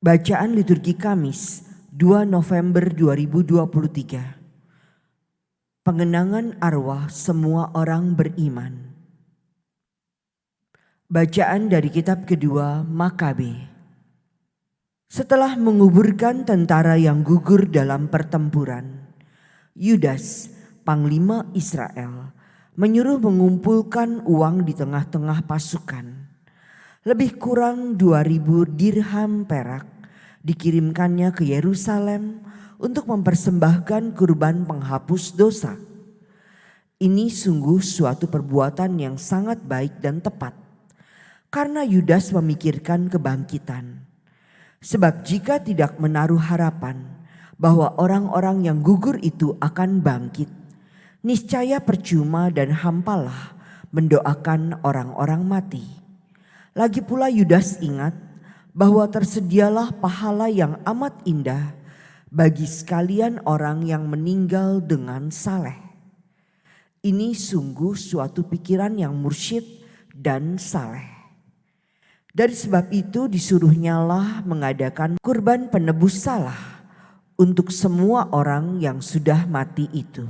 Bacaan liturgi Kamis 2 November 2023. Pengenangan arwah semua orang beriman. Bacaan dari kitab kedua Makabe. Setelah menguburkan tentara yang gugur dalam pertempuran, Yudas, panglima Israel, menyuruh mengumpulkan uang di tengah-tengah pasukan. Lebih kurang 2.000 dirham perak dikirimkannya ke Yerusalem untuk mempersembahkan kurban penghapus dosa. Ini sungguh suatu perbuatan yang sangat baik dan tepat, karena Yudas memikirkan kebangkitan. Sebab jika tidak menaruh harapan bahwa orang-orang yang gugur itu akan bangkit, niscaya percuma dan hampalah mendoakan orang-orang mati. Lagi pula Yudas ingat bahwa tersedialah pahala yang amat indah bagi sekalian orang yang meninggal dengan saleh. Ini sungguh suatu pikiran yang mursyid dan saleh. Dari sebab itu disuruhnyalah mengadakan kurban penebus salah untuk semua orang yang sudah mati itu,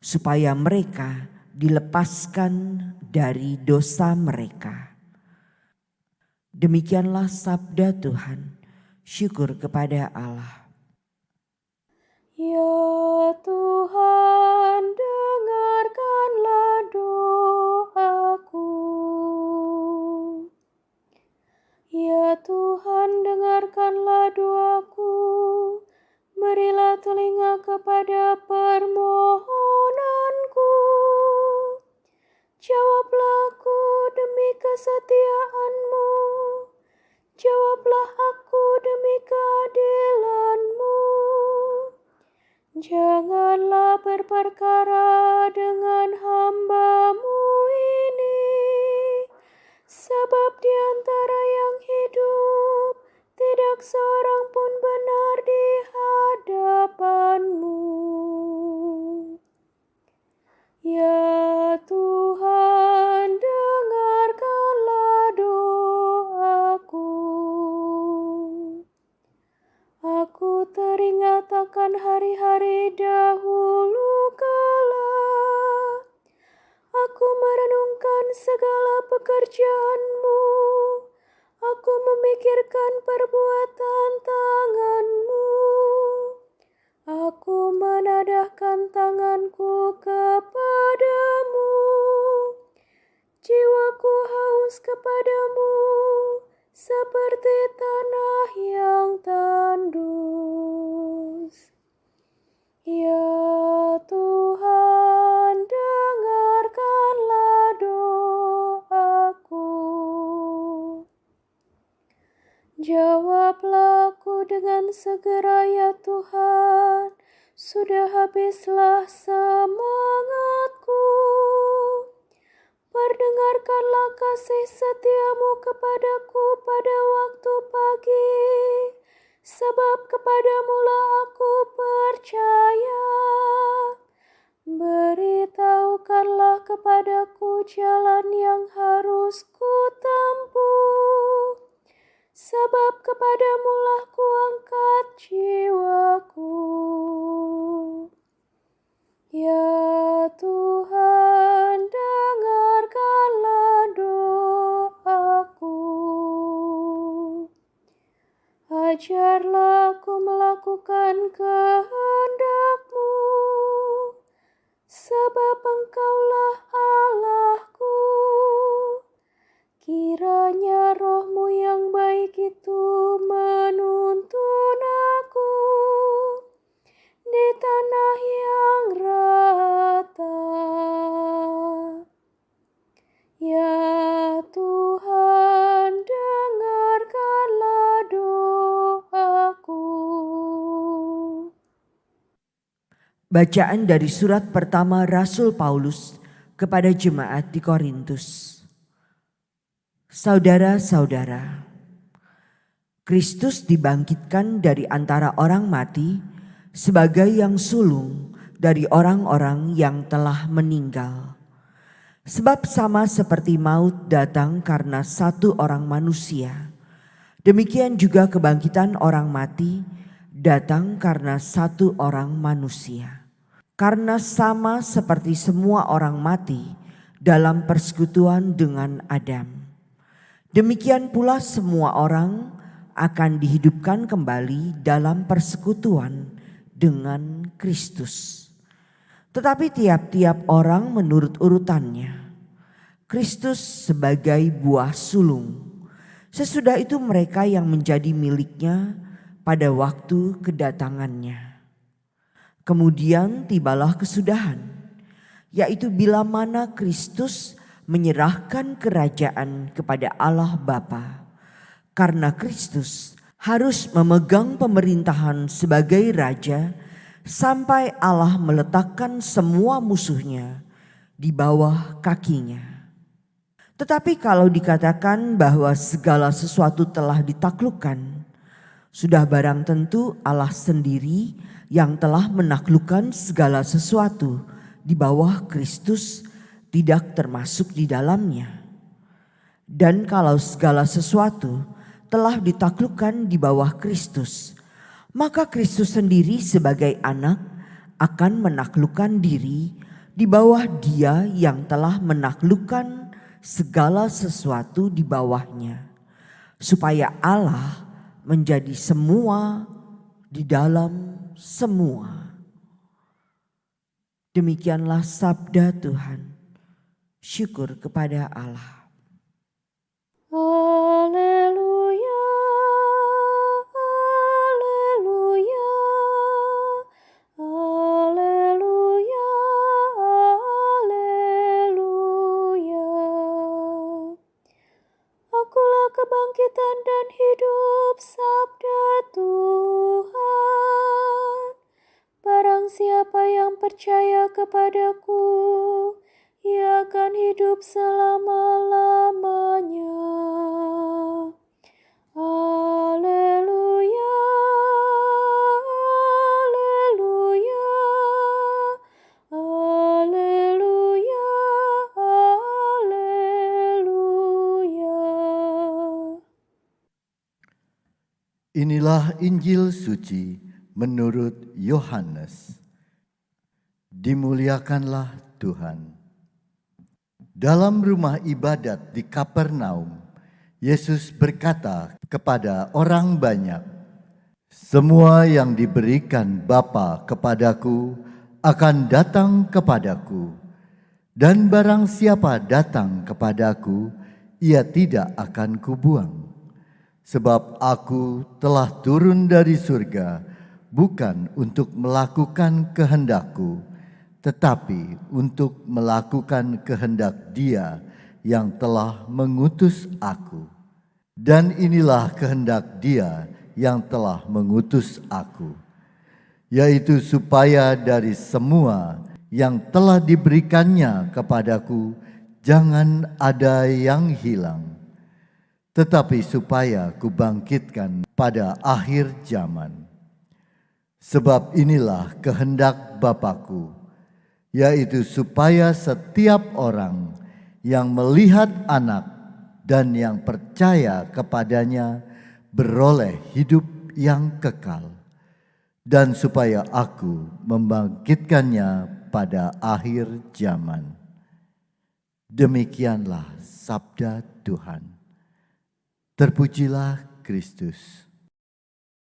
supaya mereka dilepaskan dari dosa mereka. Demikianlah sabda Tuhan. Syukur kepada Allah. Ya Tuhan, dengarkanlah doaku. Ya Tuhan, dengarkanlah doaku. Berilah telinga kepada permohonanku. Jawablah aku demi kesetiaan-Mu. Jawablah aku demi keadilan-Mu. Janganlah berperkara dengan hamba-Mu ini, sebab di antara yang hidup tidak seorang pun benar di hadapan-Mu. Ya Tuhan, dengarkanlah doaku. Aku teringat akan hari-hari dahulu kala. Aku merenungkan segala pekerjaan-Mu. Aku memikirkan perbuatan tangan-Mu. Aku menadahkan tanganku kepadamu. Jiwaku haus kepadamu seperti tanah yang tandus. Ya Tuhan, dengarkanlah doaku. Jawablah aku dengan segera ya Tuhan, sudah habislah semangatku. Perdengarkanlah kasih setia-Mu kepadaku pada waktu pagi, sebab kepadamu-lah aku percaya. Beritahukanlah kepadaku jalan yang harus ku tempuh, sebab kepadamu-lah ku angkat jiwaku. Ya Tuhan, dengarkanlah doaku. Ajarlah aku melakukan kehendak-Mu, sebab Engkaulah Allahku. Kiranya Roh-Mu yang baik itu menuntun aku di tanah yang rata. Ya Tuhan, dengarkanlah doaku. Bacaan dari surat pertama Rasul Paulus kepada jemaat di Korintus. Saudara-saudara, Kristus dibangkitkan dari antara orang mati sebagai yang sulung dari orang-orang yang telah meninggal. Sebab sama seperti maut datang karena satu orang manusia, Demikian juga kebangkitan orang mati datang karena satu orang manusia. Karena sama seperti semua orang mati dalam persekutuan dengan Adam, demikian pula semua orang akan dihidupkan kembali dalam persekutuan dengan Kristus. Tetapi tiap-tiap orang menurut urutannya. Kristus sebagai buah sulung, sesudah itu mereka yang menjadi miliknya pada waktu kedatangannya. Kemudian tibalah kesudahan, yaitu bila mana Kristus menyerahkan kerajaan kepada Allah Bapa. Karena Kristus harus memegang pemerintahan sebagai raja sampai Allah meletakkan semua musuhnya di bawah kakinya. Tetapi kalau dikatakan bahwa segala sesuatu telah ditaklukkan, sudah barang tentu Allah sendiri yang telah menaklukkan segala sesuatu di bawah Kristus tidak termasuk di dalamnya. Dan kalau segala sesuatu telah ditaklukkan di bawah Kristus, maka Kristus sendiri sebagai anak akan menaklukkan diri di bawah Dia yang telah menaklukkan segala sesuatu di bawahnya, supaya Allah menjadi semua di dalam semua. Demikianlah sabda Tuhan. Syukur kepada Allah. Haleluya, haleluya, haleluya, haleluya. Akulah kebangkitan dan hidup, sabda Tuhan. Barang siapa yang percaya kepadaku, ia akan hidup selama-lamanya. Haleluya, haleluya, haleluya, haleluya. Inilah Injil suci menurut Yohanes. Dimuliakanlah Tuhan. Dalam rumah ibadat di Kapernaum, Yesus berkata kepada orang banyak, "Semua yang diberikan Bapa kepadaku akan datang kepadaku, dan barang siapa datang kepadaku, ia tidak akan kubuang. Sebab aku telah turun dari surga, bukan untuk melakukan kehendakku, tetapi untuk melakukan kehendak Dia yang telah mengutus aku. Dan inilah kehendak Dia yang telah mengutus aku, yaitu supaya dari semua yang telah diberikannya kepadaku jangan ada yang hilang, tetapi supaya kubangkitkan pada akhir zaman. Sebab inilah kehendak Bapa-Ku, yaitu supaya setiap orang yang melihat Anak dan yang percaya kepadanya beroleh hidup yang kekal, dan supaya Aku membangkitkannya pada akhir zaman." Demikianlah sabda Tuhan. Terpujilah Kristus.